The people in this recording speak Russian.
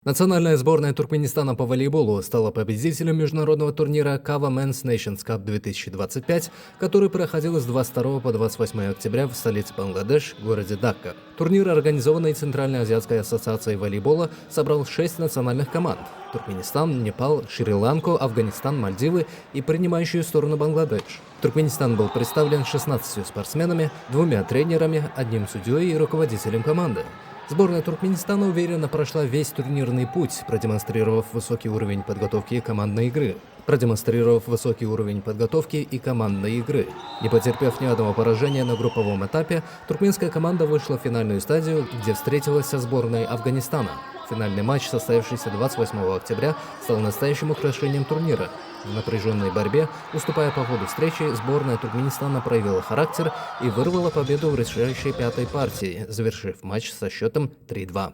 Национальная сборная Туркменистана по волейболу стала победителем международного турнира Kava Men's Nations Cup 2025, который проходил с 22 по 28 октября в столице Бангладеш, городе Дакка. Турнир, организованный Центральной азиатской ассоциацией волейбола, собрал 6 национальных команд – Туркменистан, Непал, Шри-Ланку, Афганистан, Мальдивы и принимающую сторону Бангладеш. Туркменистан был представлен 16 спортсменами, 2 тренерами, 1 судьей и руководителем команды. Сборная Туркменистана уверенно прошла весь турнирный путь, продемонстрировав высокий уровень подготовки и командной игры. Не потерпев ни одного поражения на групповом этапе, туркменская команда вышла в финальную стадию, где встретилась со сборной Афганистана. Финальный матч, состоявшийся 28 октября, стал настоящим украшением турнира. В напряженной борьбе, уступая по ходу встречи, сборная Туркменистана проявила характер и вырвала победу в решающей 5-й партии, завершив матч со счетом 3-2.